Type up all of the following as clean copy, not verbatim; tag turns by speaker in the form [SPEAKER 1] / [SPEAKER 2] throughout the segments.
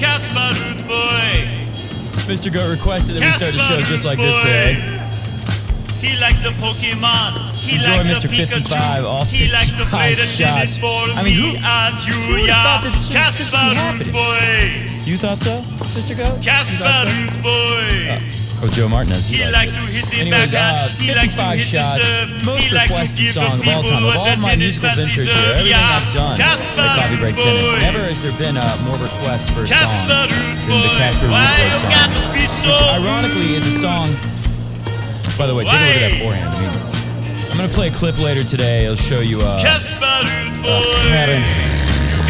[SPEAKER 1] Casper Ruud boy.
[SPEAKER 2] Mr. Goat requested that we start the show just like this today.
[SPEAKER 1] He likes the Pokemon. He
[SPEAKER 2] Enjoy
[SPEAKER 1] likes
[SPEAKER 2] Mr.
[SPEAKER 1] the Pikachu.
[SPEAKER 2] 55, all
[SPEAKER 1] He likes to play the
[SPEAKER 2] 55
[SPEAKER 1] tennis
[SPEAKER 2] shots.
[SPEAKER 1] for
[SPEAKER 2] I mean,
[SPEAKER 1] me and you,
[SPEAKER 2] who would've
[SPEAKER 1] yeah.
[SPEAKER 2] thought this could
[SPEAKER 1] Casper
[SPEAKER 2] be
[SPEAKER 1] Ruud
[SPEAKER 2] happening?
[SPEAKER 1] boy.
[SPEAKER 2] You thought so, Mr. Goat?
[SPEAKER 1] Casper Ruud boy.
[SPEAKER 2] Oh, Joe Martinez.
[SPEAKER 1] He likes to hit the
[SPEAKER 2] Anyways,
[SPEAKER 1] backhand. He likes to
[SPEAKER 2] 55
[SPEAKER 1] hit the
[SPEAKER 2] shots,
[SPEAKER 1] serve.
[SPEAKER 2] most
[SPEAKER 1] He likes to
[SPEAKER 2] requested
[SPEAKER 1] give the
[SPEAKER 2] song of all
[SPEAKER 1] people
[SPEAKER 2] time. Of
[SPEAKER 1] what
[SPEAKER 2] all
[SPEAKER 1] the
[SPEAKER 2] of my
[SPEAKER 1] tennis
[SPEAKER 2] musical
[SPEAKER 1] fans
[SPEAKER 2] ventures here,
[SPEAKER 1] deserve.
[SPEAKER 2] everything
[SPEAKER 1] Yeah.
[SPEAKER 2] I've done
[SPEAKER 1] Casper
[SPEAKER 2] at Coffee Break
[SPEAKER 1] Ruud
[SPEAKER 2] Tennis,
[SPEAKER 1] boy.
[SPEAKER 2] never has there been more requests for a song
[SPEAKER 1] Casper Ruud
[SPEAKER 2] than the
[SPEAKER 1] boy.
[SPEAKER 2] Casper Ruud
[SPEAKER 1] Why
[SPEAKER 2] boy
[SPEAKER 1] you
[SPEAKER 2] song.
[SPEAKER 1] got to be so
[SPEAKER 2] Which ironically is a song. By the way, take a look at that forehand. I mean, I'm gonna play a clip later today. It'll show you
[SPEAKER 1] Casper Ruud boy.
[SPEAKER 2] Karen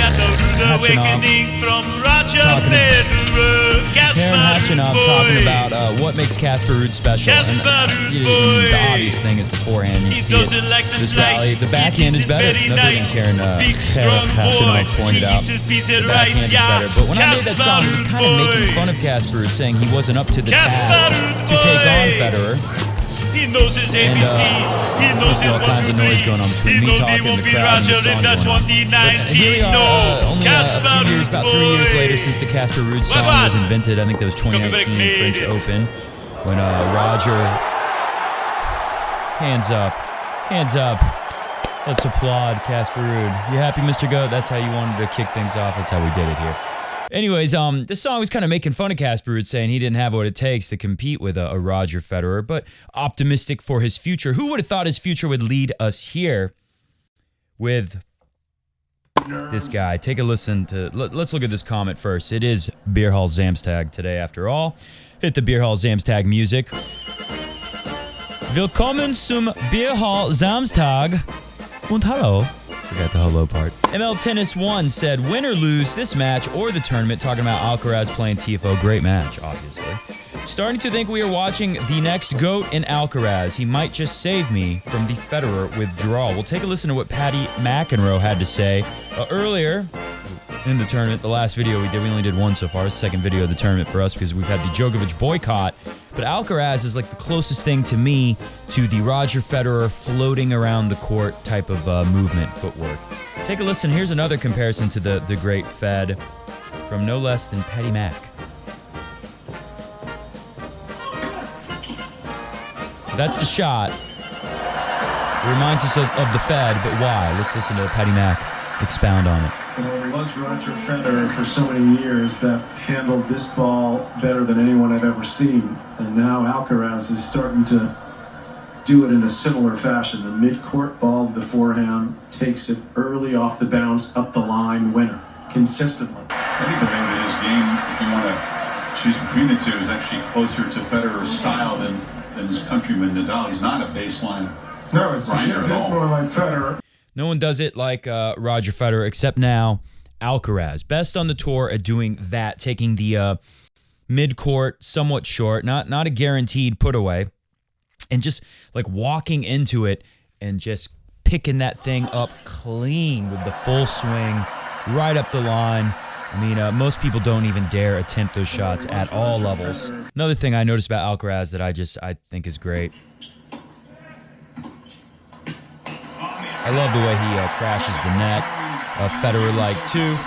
[SPEAKER 1] Got the rude awakening from Roger Federer. Casper Ruud
[SPEAKER 2] talking
[SPEAKER 1] boy.
[SPEAKER 2] about what makes Casper Ruud special.
[SPEAKER 1] Casper
[SPEAKER 2] And,
[SPEAKER 1] Ruud boy.
[SPEAKER 2] the obvious thing is the forehand. You
[SPEAKER 1] He
[SPEAKER 2] see it.
[SPEAKER 1] doesn't like the
[SPEAKER 2] This
[SPEAKER 1] slice.
[SPEAKER 2] rally, the
[SPEAKER 1] He
[SPEAKER 2] backhand
[SPEAKER 1] eats
[SPEAKER 2] is
[SPEAKER 1] it
[SPEAKER 2] better.
[SPEAKER 1] very
[SPEAKER 2] Another
[SPEAKER 1] nice.
[SPEAKER 2] thing Karen
[SPEAKER 1] Big strong boy.
[SPEAKER 2] Khachanov pointed
[SPEAKER 1] He
[SPEAKER 2] out.
[SPEAKER 1] eats his pizza
[SPEAKER 2] The
[SPEAKER 1] rice,
[SPEAKER 2] backhand is
[SPEAKER 1] yeah.
[SPEAKER 2] better. But when I made that
[SPEAKER 1] Casper
[SPEAKER 2] song, it was
[SPEAKER 1] Ruud
[SPEAKER 2] kind of making
[SPEAKER 1] boy.
[SPEAKER 2] fun of Casper, saying he wasn't up to the
[SPEAKER 1] Casper
[SPEAKER 2] task
[SPEAKER 1] Ruud
[SPEAKER 2] to take on
[SPEAKER 1] boy.
[SPEAKER 2] Federer.
[SPEAKER 1] He knows his ABCs. He knows his
[SPEAKER 2] all kinds of
[SPEAKER 1] 1, 2,
[SPEAKER 2] noise
[SPEAKER 1] 3s.
[SPEAKER 2] going on between
[SPEAKER 1] He
[SPEAKER 2] me
[SPEAKER 1] knows he
[SPEAKER 2] talking,
[SPEAKER 1] won't
[SPEAKER 2] the
[SPEAKER 1] be
[SPEAKER 2] crowd, and the
[SPEAKER 1] Roger in
[SPEAKER 2] song
[SPEAKER 1] the
[SPEAKER 2] going on. But here
[SPEAKER 1] 2019.
[SPEAKER 2] we are,
[SPEAKER 1] No,
[SPEAKER 2] only
[SPEAKER 1] Casper
[SPEAKER 2] a few years,
[SPEAKER 1] Ruud
[SPEAKER 2] about 3 years
[SPEAKER 1] boy.
[SPEAKER 2] later since the Casper Ruud song
[SPEAKER 1] What?
[SPEAKER 2] was invented. I think that was
[SPEAKER 1] Coffee Break
[SPEAKER 2] 2019
[SPEAKER 1] made
[SPEAKER 2] French
[SPEAKER 1] it.
[SPEAKER 2] Open when Roger, hands up, hands up. Let's applaud Casper Ruud. You happy, Mr. Goat? That's how you wanted to kick things off. That's how we did it here. Anyways, this song was kind of making fun of Casper Ruud, saying he didn't have what it takes to compete with a Roger Federer, but optimistic for his future. Who would have thought his future would lead us here with this guy? Take a listen to, let's look at this comment first. It is Bierhall Samstag today, after all. Hit the Bierhall Samstag music. Willkommen zum Bierhall Samstag. Und hallo. Forgot the hello part. ML Tennis 1 said, win or lose this match or the tournament, talking about Alcaraz playing Tifo. Great match, obviously. Starting to think we are watching the next GOAT in Alcaraz. He might just save me from the Federer withdrawal. We'll take a listen to what Patty McEnroe had to say earlier in the tournament. The last video we only did one so far. It's the second video of the tournament for us because we've had the Djokovic boycott. But Alcaraz is like the closest thing to me to the Roger Federer floating around the court type of movement, footwork. Take a listen. Here's another comparison to the great Fed from no less than Patty Mac. That's the shot. It reminds us of the Fed, but why? Let's listen to Patty Mac expound on it.
[SPEAKER 3] There was Roger Federer for so many years that handled this ball better than anyone I've ever seen. And now Alcaraz is starting to do it in a similar fashion. The mid-court ball to the forehand, takes it early off the bounce, up the line, winner, consistently.
[SPEAKER 4] I think the thing that his game, if you want to choose between the two, is actually closer to Federer's style than his countryman Nadal. He's not a baseline grinder at all.
[SPEAKER 3] It's more like Federer.
[SPEAKER 2] No one does it like Roger Federer, except now Alcaraz. Best on the tour at doing that, taking the mid-court, somewhat short, not a guaranteed put away, and just like walking into it and just picking that thing up clean with the full swing, right up the line. I mean, most people don't even dare attempt those shots at all levels. Another thing I noticed about Alcaraz that I think is great. I love the way he crashes the net. Federer-like, too.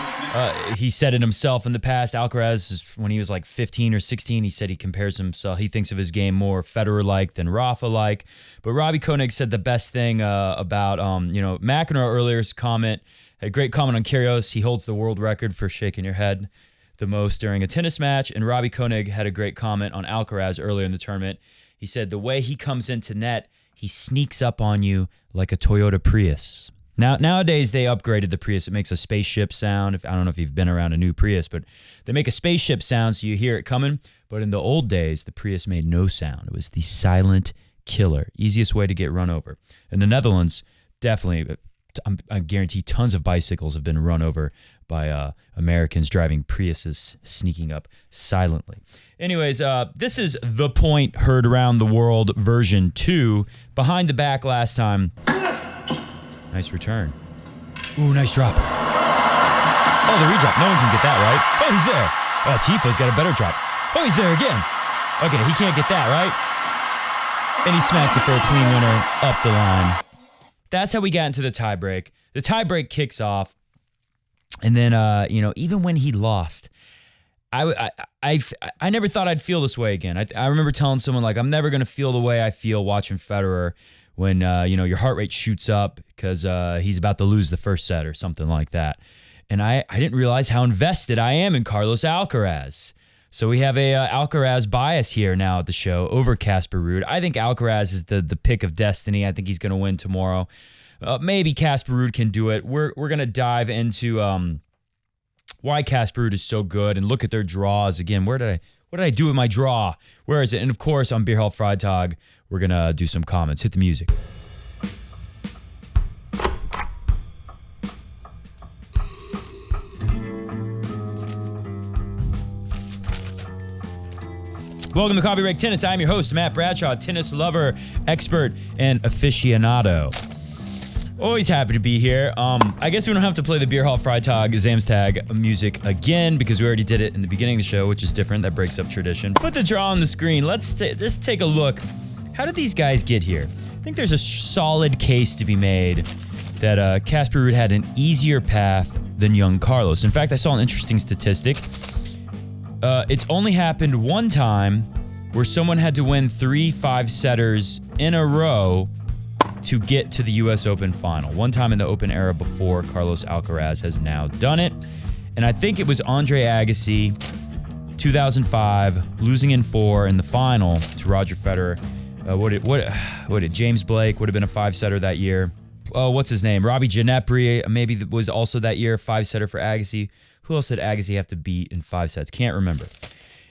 [SPEAKER 2] He said it himself in the past. Alcaraz, when he was like 15 or 16, he said he compares himself. He thinks of his game more Federer-like than Rafa-like. But Robbie Koenig said the best thing about, McEnroe earlier's comment, a great comment on Kyrgios. He holds the world record for shaking your head the most during a tennis match. And Robbie Koenig had a great comment on Alcaraz earlier in the tournament. He said the way he comes into net, he sneaks up on you like a Toyota Prius. Nowadays, they upgraded the Prius. It makes a spaceship sound. I don't know if you've been around a new Prius, but they make a spaceship sound so you hear it coming. But in the old days, the Prius made no sound. It was the silent killer. Easiest way to get run over. In the Netherlands, definitely, I guarantee tons of bicycles have been run over by Americans driving Priuses, sneaking up silently. Anyways, this is The Point Heard Around the World version 2. Behind the back last time. Nice return. Ooh, nice drop. Oh, the redrop. No one can get that, right? Oh, he's there. Oh, Tifo's got a better drop. Oh, he's there again. Okay, he can't get that, right? And he smacks it for a clean winner up the line. That's how we got into the tiebreak. The tiebreak kicks off. And then, even when he lost, I never thought I'd feel this way again. I remember telling someone, like, I'm never going to feel the way I feel watching Federer when, your heart rate shoots up because he's about to lose the first set or something like that. And I didn't realize how invested I am in Carlos Alcaraz. So we have a Alcaraz bias here now at the show over Casper Ruud. I think Alcaraz is the pick of destiny. I think he's going to win tomorrow. Maybe Casper Ruud can do it. We're going to dive into why Casper Ruud is so good and look at their draws again. What did I do with my draw? Where is it? And of course, on Bierhall Samstag, we're going to do some comments. Hit the music. Welcome to Coffee Break Tennis. I'm your host, Matt Bradshaw, tennis lover, expert, and aficionado. Always happy to be here. I guess we don't have to play the Bierhall Samstag music again because we already did it in the beginning of the show, which is different. That breaks up tradition. Put the draw on the screen. Let's take a look. How did these guys get here? I think there's a solid case to be made that Casper Ruud had an easier path than young Carlos. In fact, I saw an interesting statistic. It's only happened one time where someone had to win 3 5-setters in a row to get to the U.S. Open final. One time in the Open era before Carlos Alcaraz has now done it. And I think it was Andre Agassi, 2005, losing in 4 in the final to Roger Federer. What did James Blake would have been a 5-setter that year. Oh, what's his name? Robbie Ginepri maybe was also that year, 5-setter for Agassi. Who else did Agassi have to beat in 5 sets? Can't remember.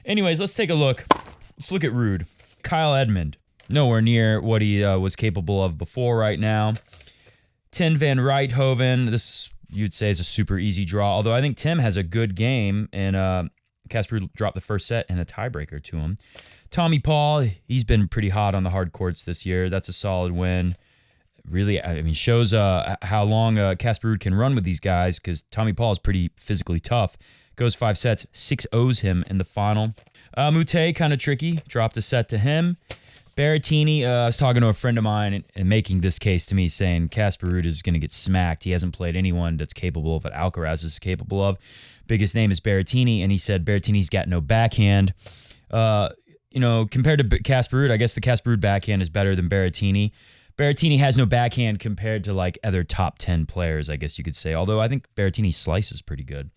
[SPEAKER 2] Anyways, let's take a look. Let's look at Ruud. Kyle Edmund, nowhere near what he was capable of before right now. Tim van Rijthoven, this you'd say is a super easy draw, although I think Tim has a good game, and Casper dropped the first set and a tiebreaker to him. Tommy Paul, he's been pretty hot on the hard courts this year. That's a solid win. Really, I mean, shows how long Casper Ruud can run with these guys because Tommy Paul is pretty physically tough. Goes 5 sets, 6-0s him in the final. Mute, kind of tricky, dropped a set to him. Berrettini, I was talking to a friend of mine and making this case to me, saying Casper Ruud is going to get smacked. He hasn't played anyone that's capable of what Alcaraz is capable of. Biggest name is Berrettini, and he said Berrettini's got no backhand. Compared to Casper Ruud, I guess the Casper Ruud backhand is better than Berrettini. Berrettini has no backhand compared to like other top 10 players, I guess you could say. Although I think Berrettini slices pretty good.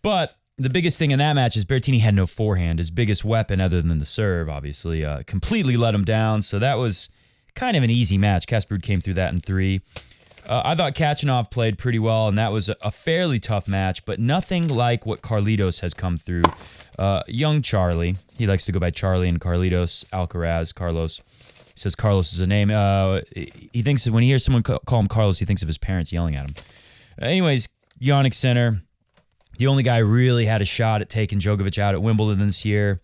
[SPEAKER 2] But the biggest thing in that match is Berrettini had no forehand. His biggest weapon other than the serve, obviously, completely let him down. So that was kind of an easy match. Casper Ruud came through that in 3. I thought Khachanov played pretty well, and that was a fairly tough match, but nothing like what Carlitos has come through. Young Charlie, he likes to go by Charlie and Carlitos, Alcaraz, Carlos. He says Carlos is a name. He thinks that when he hears someone call him Carlos, he thinks of his parents yelling at him. Anyways, Jannik Sinner, the only guy really had a shot at taking Djokovic out at Wimbledon this year.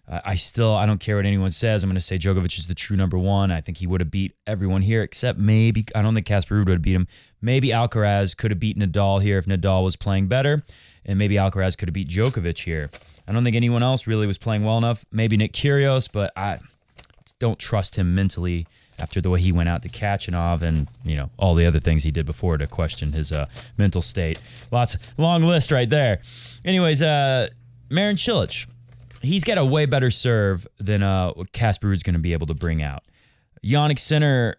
[SPEAKER 2] I don't care what anyone says. I'm going to say Djokovic is the true number 1. I think he would have beat everyone here except maybe, I don't think Casper Ruud would have beat him. Maybe Alcaraz could have beat Nadal here if Nadal was playing better, and maybe Alcaraz could have beat Djokovic here. I don't think anyone else really was playing well enough. Maybe Nick Kyrgios, but I don't trust him mentally after the way he went out to Khachanov and, all the other things he did before to question his mental state. Long list right there. Anyways, Marin Cilic, he's got a way better serve than what Casper Ruud's going to be able to bring out. Jannik Sinner,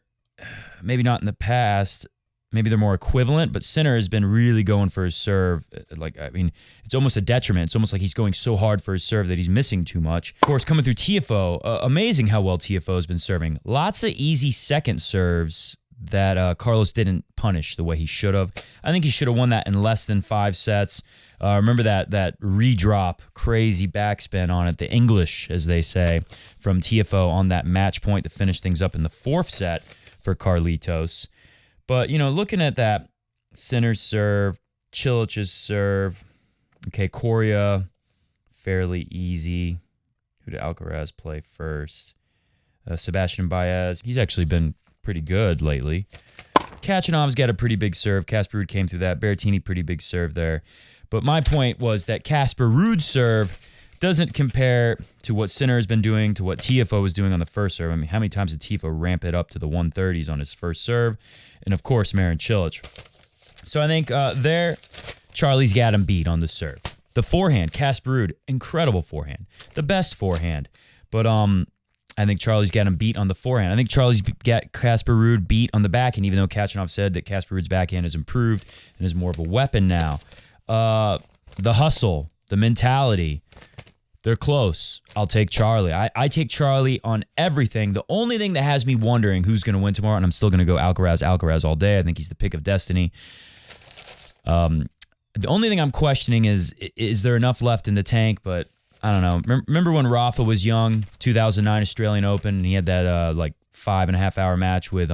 [SPEAKER 2] maybe not in the past. Maybe they're more equivalent, but Sinner has been really going for his serve. It's almost a detriment. It's almost like he's going so hard for his serve that he's missing too much. Of course, coming through TFO, amazing how well TFO has been serving. Lots of easy second serves that Carlos didn't punish the way he should have. I think he should have won that in less than 5 sets. Remember that redrop, crazy backspin on it, the English, as they say, from TFO on that match point to finish things up in the 4th set for Carlitos. But, looking at that, Sinner's serve, Cilic's serve, okay, Coria, fairly easy. Who did Alcaraz play first? Sebastian Baez, he's actually been pretty good lately. Khachanov's got a pretty big serve. Casper Ruud came through that. Berrettini, pretty big serve there. But my point was that Casper Ruud's serve doesn't compare to what Sinner has been doing, to what TFO was doing on the first serve. I mean, how many times did TFO ramp it up to the 130s on his first serve? And, of course, Marin Cilic. So I think there, Charlie's got him beat on the serve. The forehand, Casper Ruud, incredible forehand. The best forehand. But I think Charlie's got him beat on the forehand. I think Charlie's got Casper Ruud beat on the backhand, even though Khachanov said that Casper Ruud's backhand has improved and is more of a weapon now. The hustle, the mentality, they're close. I'll take Charlie. I take Charlie on everything. The only thing that has me wondering who's going to win tomorrow, and I'm still going to go Alcaraz all day. I think he's the pick of destiny. The only thing I'm questioning is there enough left in the tank? But I don't know. Remember when Rafa was young, 2009 Australian Open, and he had that 5.5 hour match with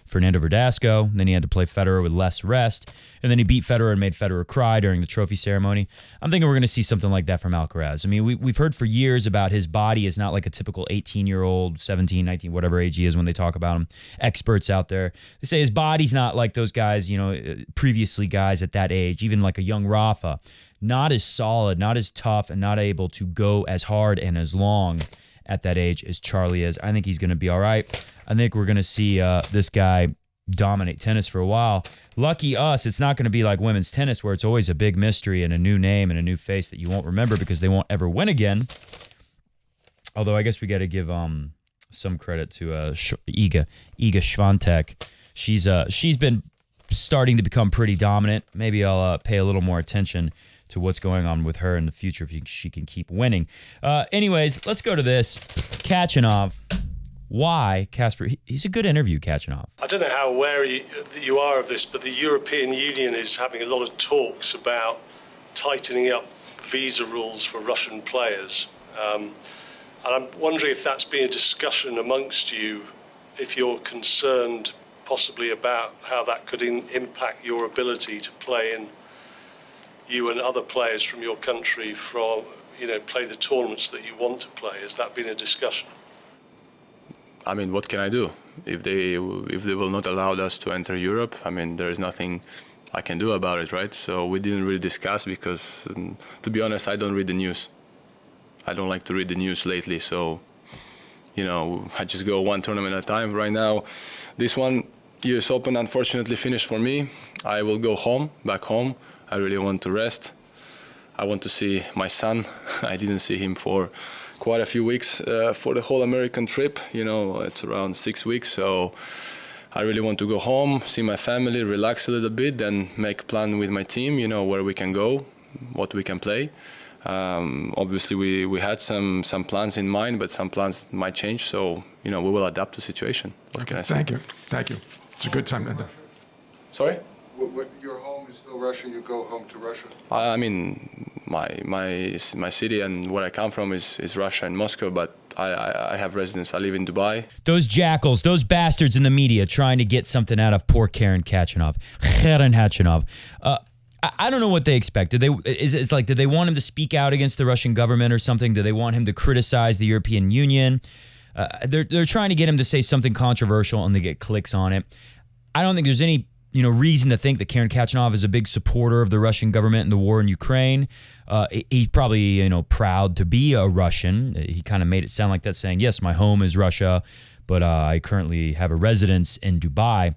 [SPEAKER 2] Fernando Verdasco. Then he had to play Federer with less rest. And then he beat Federer and made Federer cry during the trophy ceremony. I'm thinking we're going to see something like that from Alcaraz. I mean, we've heard for years about his body is not like a typical 18-year-old, 17, 19, whatever age he is when they talk about him. Experts out there, they say his body's not like those guys, previously guys at that age, even like a young Rafa. Not as solid, not as tough, and not able to go as hard and as long at that age as Charlie is. I think he's going to be all right. I think we're going to see this guy dominate tennis for a while. Lucky us, it's not going to be like women's tennis where it's always a big mystery and a new name and a new face that you won't remember because they won't ever win again. Although I guess we got to give some credit to Iga Swiatek. She's been starting to become pretty dominant. Maybe I'll pay a little more attention to what's going on with her in the future if she can keep winning. Anyways, let's go to this. Khachanov. Why Casper? He's a good interview, Khachanov.
[SPEAKER 5] I don't know how aware you are of this, but the European Union is having a lot of talks about tightening up visa rules for Russian players. And I'm wondering if that's been a discussion amongst you, if you're concerned possibly about how that could impact your ability to play in, you and other players from your country play the tournaments that you want to play. Has that been a discussion?
[SPEAKER 6] I mean, what can I do? If they will not allow us to enter Europe, I mean, there is nothing I can do about it, right? So we didn't really discuss because, to be honest, I don't read the news. I don't like to read the news lately, so, I just go one tournament at a time. Right now, this one, US Open, unfortunately finished for me. I will go back home. I really want to rest. I want to see my son. I didn't see him for quite a few weeks for the whole American trip. It's around 6 weeks, so I really want to go home, see my family, relax a little bit, then make a plan with my team, where we can go, what we can play. Obviously, we had some plans in mind, but some plans might change, so, we will adapt to the situation. What can I say?
[SPEAKER 7] Thank you. It's a good time, Linda.
[SPEAKER 6] Sorry?
[SPEAKER 8] Your home is still Russia, you go home to Russia?
[SPEAKER 6] I mean, my city and where I come from is Russia and Moscow, but I have residence. I live in Dubai.
[SPEAKER 2] Those jackals, those bastards in the media trying to get something out of poor Karen Khachanov. I don't know what they expect. Did they want him to speak out against the Russian government or something? Do they want him to criticize the European Union? They're trying to get him to say something controversial and they get clicks on it. I don't think there's any reason to think that Karen Khachanov is a big supporter of the Russian government and the war in Ukraine. He's probably, proud to be a Russian. He kind of made it sound like that, saying, yes, my home is Russia, but I currently have a residence in Dubai.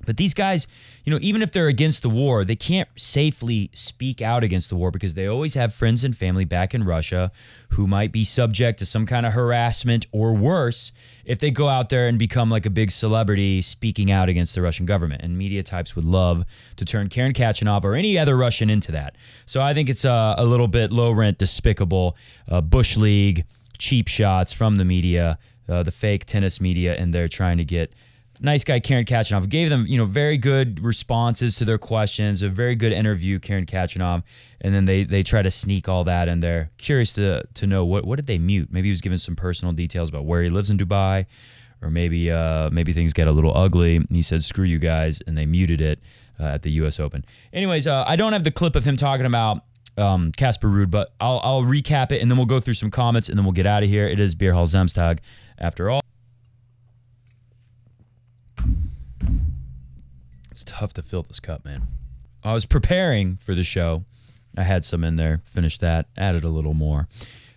[SPEAKER 2] But these guys, even if they're against the war, they can't safely speak out against the war because they always have friends and family back in Russia who might be subject to some kind of harassment or worse if they go out there and become like a big celebrity speaking out against the Russian government. And media types would love to turn Karen Khachanov or any other Russian into that. So I think it's a little bit low rent, despicable, Bush League, cheap shots from the media, the fake tennis media, and they're trying to get nice guy Karen Khachanov. Gave them, very good responses to their questions, a very good interview, Karen Khachanov, and then they try to sneak all that in there. Curious to know what did they mute? Maybe he was giving some personal details about where he lives in Dubai, or maybe things get a little ugly. And he said, "Screw you guys," and they muted it at the U.S. Open. Anyways, I don't have the clip of him talking about Casper Ruud, but I'll recap it and then we'll go through some comments and then we'll get out of here. It is Bierhall Samstag after all. It's tough to fill this cup, man. I was preparing for the show. I had some in there, finished that, added a little more.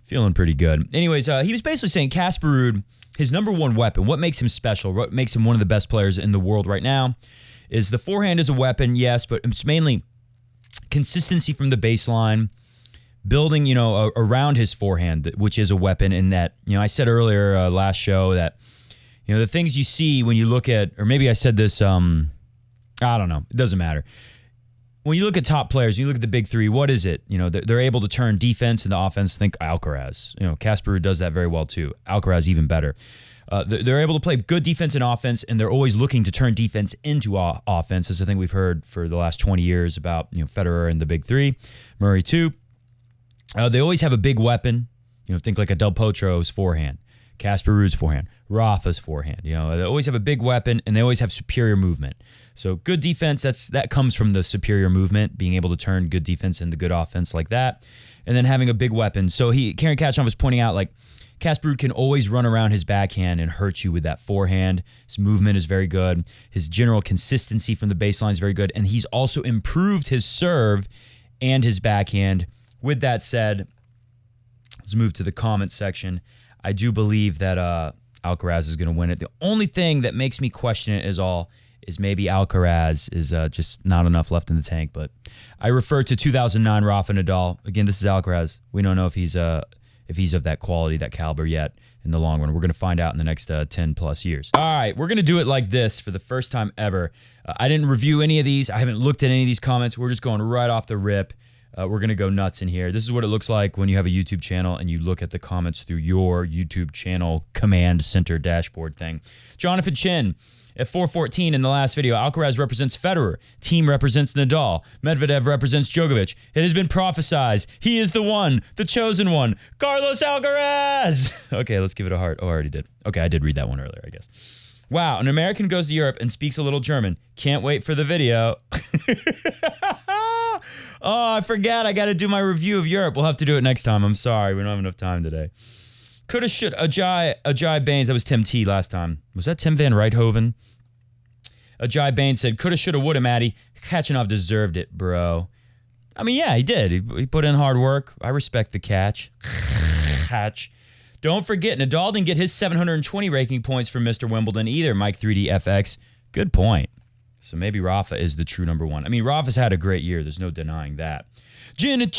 [SPEAKER 2] Feeling pretty good. Anyways, he was basically saying Casper Ruud, his number one weapon, what makes him special, what makes him one of the best players in the world right now, is the forehand is a weapon, yes, but it's mainly consistency from the baseline, building, around his forehand, which is a weapon in that, I said earlier last show that, the things you see when you look at, or maybe I said this, I don't know. It doesn't matter. When you look at top players, you look at the big three, what is it? They're able to turn defense into offense. Think Alcaraz. Casper Ruud does that very well too. Alcaraz even better. They're able to play good defense and offense, and they're always looking to turn defense into offense. That's the thing we've heard for the last 20 years about Federer and the big three, Murray too. They always have a big weapon. Think like a Del Potro's forehand, Casper Ruud's forehand, Rafa's forehand. They always have a big weapon, and they always have superior movement. So good defense, that comes from the superior movement, being able to turn good defense into good offense like that, and then having a big weapon. So Karen Kachov was pointing out, like, Casper Ruud can always run around his backhand and hurt you with that forehand. His movement is very good. His general consistency from the baseline is very good, and he's also improved his serve and his backhand. With that said, let's move to the comment section. I do believe that Alcaraz is going to win it. The only thing that makes me question it is maybe Alcaraz is just not enough left in the tank. But I refer to 2009 Rafa Nadal. Again, this is Alcaraz. We don't know if he's of that quality, that caliber yet in the long run. We're going to find out in the next 10 plus years. All right, we're going to do it like this for the first time ever. I didn't review any of these. I haven't looked at any of these comments. We're just going right off the rip. We're going to go nuts in here. This is what it looks like when you have a YouTube channel and you look at the comments through your YouTube channel command center dashboard thing. Jonathan Chin at 414 in the last video. Alcaraz represents Federer. Team represents Nadal. Medvedev represents Djokovic. It has been prophesized. He is the one, the chosen one. Carlos Alcaraz! Okay, let's give it a heart. Oh, I already did. Okay, I did read that one earlier, I guess. Wow, an American goes to Europe and speaks a little German. Can't wait for the video. Oh, I forgot. I got to do my review of Europe. We'll have to do it next time. I'm sorry. We don't have enough time today. Coulda, should Ajay Baines. That was Tim T last time. Was that Tim Van Rijthoven? Ajay Baines said, coulda, shoulda, woulda, Matty. Kachanov deserved it, bro. I mean, yeah, he did. He put in hard work. I respect the catch. Don't forget, Nadal didn't get his 720 ranking points from Mr. Wimbledon either, Mike 3D FX. Good point. So maybe Rafa is the true number one. I mean, Rafa's had a great year. There's no denying that. Jenny,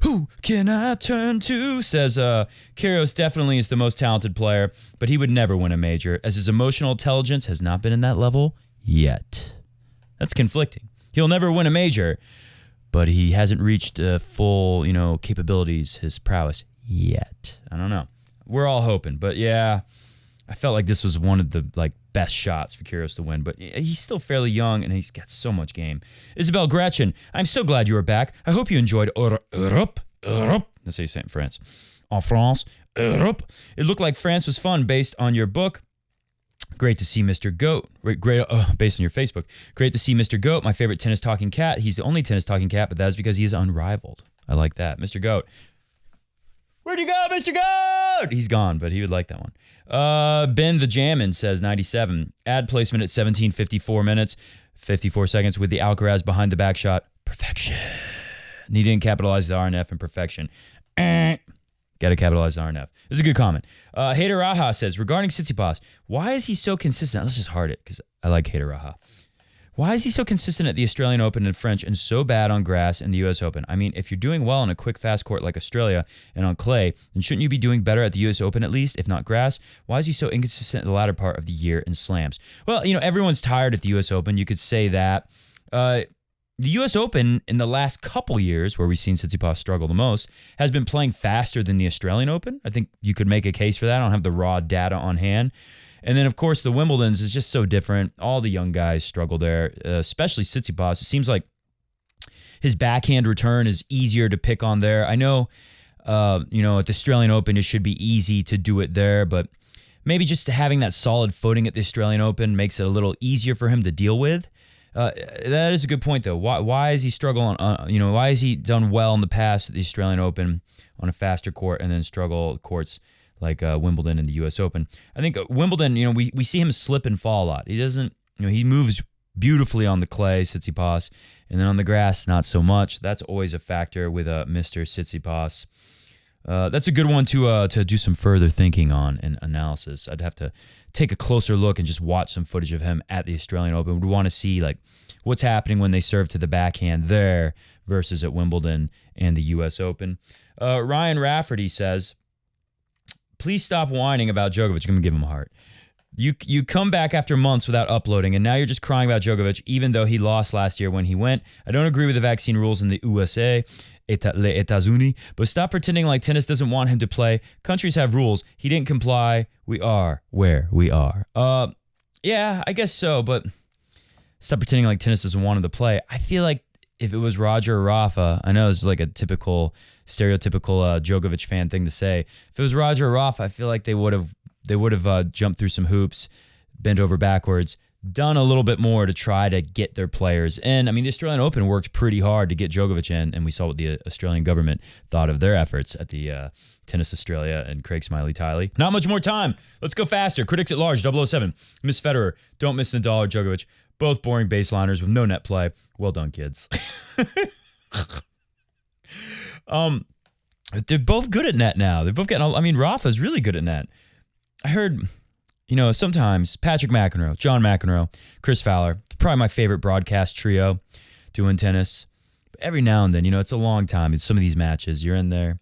[SPEAKER 2] who can I turn to? Says, Kyrgios definitely is the most talented player, but he would never win a major, as his emotional intelligence has not been in that level yet. That's conflicting. He'll never win a major, but he hasn't reached full, capabilities, his prowess yet. I don't know. We're all hoping, but yeah, I felt like this was one of the best shots for Kyrgios to win, but he's still fairly young and he's got so much game. Isabel Gretchen, I'm so glad you are back. I hope you enjoyed Europe. That's how you say it in France. En France, Europe. It looked like France was fun based on your book. Great to see Mr. Goat. Great, based on your Facebook. Great to see Mr. Goat, my favorite tennis talking cat. He's the only tennis talking cat, but that is because he is unrivaled. I like that. Mr. Goat. Where'd you go, Mr. Goat? He's gone, but he would like that one. Ben the Jammin says 97. Ad placement at 17:54 minutes, 54 seconds with the Alcaraz behind the back shot. Perfection. And he didn't capitalize the RNF in perfection. Got to capitalize the RNF. This is a good comment. Hader Raha says, regarding Tsitsipas, why is he so consistent? Let's just heart it because I like Hader Raha. Why is he so consistent at the Australian Open in French and so bad on grass in the U.S. Open? I mean, if you're doing well on a quick, fast court like Australia and on clay, then shouldn't you be doing better at the U.S. Open at least, if not grass? Why is he so inconsistent in the latter part of the year in slams? Well, everyone's tired at the U.S. Open. You could say that. The U.S. Open in the last couple years, where we've seen Tsitsipas struggle the most, has been playing faster than the Australian Open. I think you could make a case for that. I don't have the raw data on hand. And then, of course, the Wimbledons is just so different. All the young guys struggle there, especially Tsitsipas. It seems like his backhand return is easier to pick on there. I know, at the Australian Open, it should be easy to do it there, but maybe just having that solid footing at the Australian Open makes it a little easier for him to deal with. That is a good point, though. Why is he struggling on, why has he done well in the past at the Australian Open on a faster court and then struggle courts like Wimbledon and the U.S. Open? I think Wimbledon, we see him slip and fall a lot. He doesn't, he moves beautifully on the clay, Tsitsipas, and then on the grass, not so much. That's always a factor with Mr. Tsitsipas. That's a good one to do some further thinking on and analysis. I'd have to take a closer look and just watch some footage of him at the Australian Open. We'd want to see like what's happening when they serve to the backhand there versus at Wimbledon and the U.S. Open. Ryan Rafferty says, please stop whining about Djokovic. I'm going to give him a heart. You come back after months without uploading, and now you're just crying about Djokovic, even though he lost last year when he went. I don't agree with the vaccine rules in the USA, les États-Unis, but stop pretending like tennis doesn't want him to play. Countries have rules. He didn't comply. We are where we are. Yeah, I guess so, but stop pretending like tennis doesn't want him to play. I feel like if it was Roger or Rafa, I know this is like a stereotypical Djokovic fan thing to say. If it was Roger or Rafa, I feel like they would have jumped through some hoops, bent over backwards, done a little bit more to try to get their players in. I mean, the Australian Open worked pretty hard to get Djokovic in, and we saw what the Australian government thought of their efforts at the Tennis Australia and Craig Smiley-Tiley. Not much more time. Let's go faster. Critics at large, 007. Miss Federer. Don't miss Nadal or Djokovic. Both boring baseliners with no net play. Well done, kids. They're both good at net now. They're both getting, Rafa's really good at net. I heard, sometimes Patrick McEnroe, John McEnroe, Chris Fowler, probably my favorite broadcast trio doing tennis. But every now and then, it's a long time. In some of these matches, you're in there.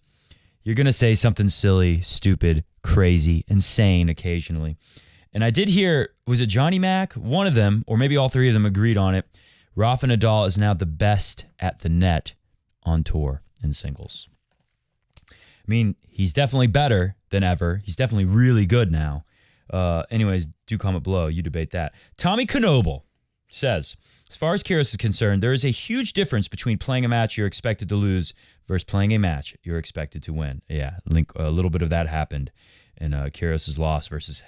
[SPEAKER 2] You're going to say something silly, stupid, crazy, insane occasionally. And I did hear, was it Johnny Mac? One of them, or maybe all three of them agreed on it. Rafa Nadal is now the best at the net on tour in singles. I mean, he's definitely better than ever. He's definitely really good now. Anyways, do comment below. You debate that. Tommy Knoble says, as far as Kyrgios is concerned, there is a huge difference between playing a match you're expected to lose versus playing a match you're expected to win. Yeah, a little bit of that happened in Kyrgios' loss versus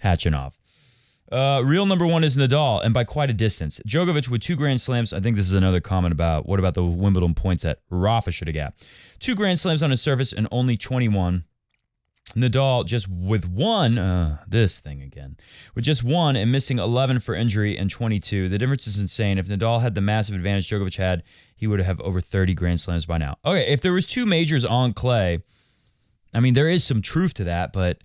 [SPEAKER 2] Khachanov. Real number one is Nadal, and by quite a distance. Djokovic with 2 Grand Slams. I think this is another comment about what about the Wimbledon points that Rafa should have got. 2 Grand Slams on his surface and only 21. Nadal just with one, with just one and missing 11 for injury and 22. The difference is insane. If Nadal had the massive advantage Djokovic had, he would have over 30 Grand Slams by now. Okay, if there was 2 majors on clay, there is some truth to that, but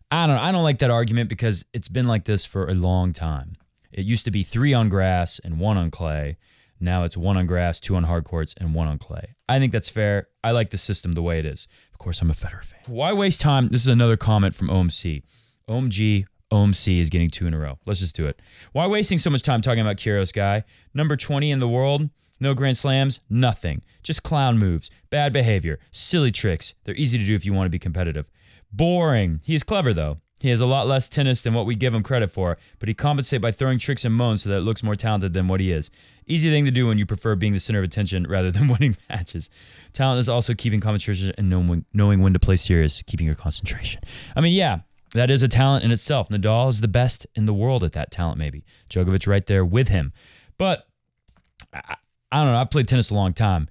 [SPEAKER 2] I don't like that argument because it's been like this for a long time. It used to be 3 on grass and 1 on clay. Now it's 1 on grass, 2 on hard courts, and 1 on clay. I think that's fair. I like the system the way it is. Of course, I'm a Federer fan. Why waste time? This is another comment from OMC. OMC is getting 2 in a row. Let's just do it. Why wasting so much time talking about Kyrgios, guy? Number 20 in the world, no Grand Slams, nothing. Just clown moves, bad behavior, silly tricks. They're easy to do if you want to be competitive. Boring. He is clever, though. He has a lot less tennis than what we give him credit for, but he compensates by throwing tricks and moans so that it looks more talented than what he is. Easy thing to do when you prefer being the center of attention rather than winning matches. Talent is also keeping concentration and knowing when to play serious, keeping your concentration. Yeah, that is a talent in itself. Nadal is the best in the world at that talent, maybe. Djokovic right there with him. But, I don't know, I've played tennis a long time.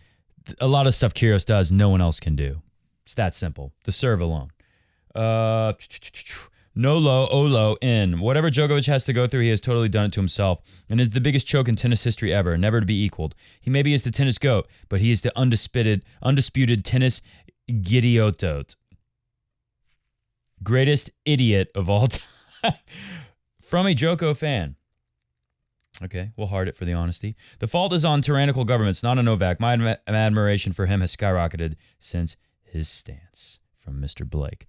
[SPEAKER 2] A lot of stuff Kyrgios does, no one else can do. It's that simple. The serve alone. No low, Olo, in. Whatever Djokovic has to go through, he has totally done it to himself, and is the biggest choke in tennis history ever, never to be equaled. He maybe is the tennis GOAT, but he is the undisputed tennis Gidiotot. Greatest idiot of all time. From a Djoko fan. Okay, we'll heart it for the honesty. The fault is on tyrannical governments, not on Novak. My admiration for him has skyrocketed since his stance. From Mr. Blake.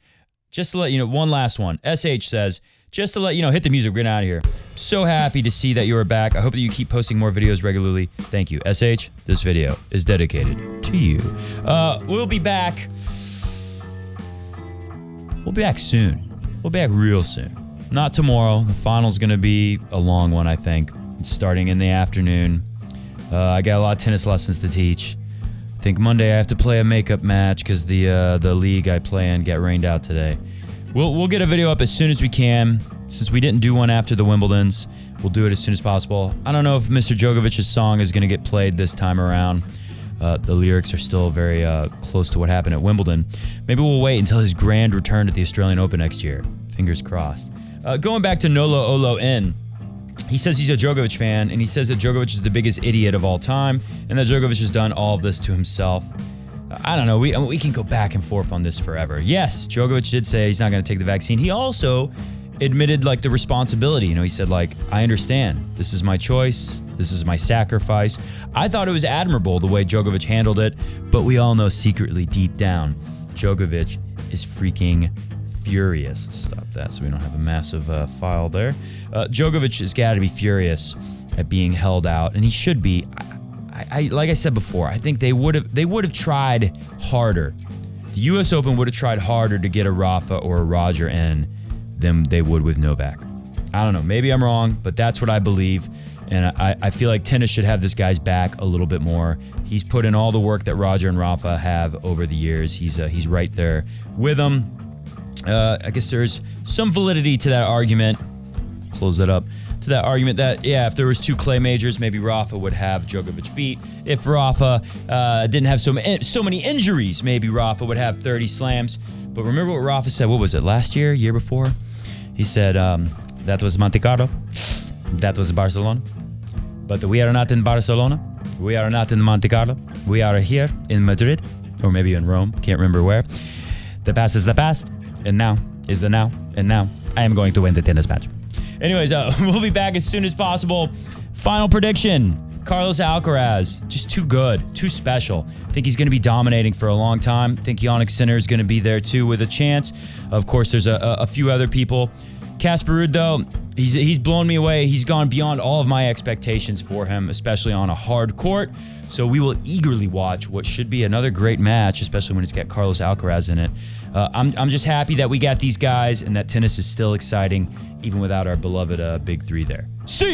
[SPEAKER 2] Just to let you know, one last one. SH says, just to let you know, hit the music, we're getting out of here. So happy to see that you are back. I hope that you keep posting more videos regularly. Thank you. SH, this video is dedicated to you. We'll be back. We'll be back soon. We'll be back real soon. Not tomorrow. The final's going to be a long one, I think. It's starting in the afternoon. I got a lot of tennis lessons to teach. I think Monday I have to play a makeup match because the league I play in got rained out today. We'll get a video up as soon as we can. Since we didn't do one after the Wimbledons, we'll do it as soon as possible. I don't know if Mr. Djokovic's song is going to get played this time around. The lyrics are still very close to what happened at Wimbledon. Maybe we'll wait until his grand return at the Australian Open next year. Fingers crossed. Going back to Nolo Olo N, he says he's a Djokovic fan, and he says that Djokovic is the biggest idiot of all time, and that Djokovic has done all of this to himself. I don't know. We can go back and forth on this forever. Yes, Djokovic did say he's not going to take the vaccine. He also admitted like the responsibility. He said like, I understand. This is my choice. This is my sacrifice. I thought it was admirable the way Djokovic handled it, but we all know secretly deep down, Djokovic is freaking furious. Let's stop that so we don't have a massive file there. Djokovic has got to be furious at being held out, and he should be. I like I said before, I think they would have tried harder. The U.S. Open would have tried harder to get a Rafa or a Roger in than they would with Novak. I don't know. Maybe I'm wrong, but that's what I believe. And I feel like tennis should have this guy's back a little bit more. He's put in all the work that Roger and Rafa have over the years. He's right there with them. I guess there's some validity to that argument. Close that up. To that argument that, yeah, if there was 2 clay majors, maybe Rafa would have Djokovic beat. If Rafa didn't have so many injuries, maybe Rafa would have 30 slams. But remember what Rafa said, what was it, last year, year before? He said, that was Monte Carlo. That was Barcelona. But we are not in Barcelona. We are not in Monte Carlo. We are here in Madrid, or maybe in Rome. Can't remember where. The past is the past, and now is the now. And now I am going to win the tennis match. Anyways, we'll be back as soon as possible. Final prediction. Carlos Alcaraz, just too good, too special. I think he's going to be dominating for a long time. I think Jannik Sinner is going to be there too with a chance. Of course, there's a few other people. Casper Ruud, though, he's blown me away. He's gone beyond all of my expectations for him, especially on a hard court. So we will eagerly watch what should be another great match, especially when it's got Carlos Alcaraz in it. I'm just happy that we got these guys and that tennis is still exciting, even without our beloved Big Three there. See ya!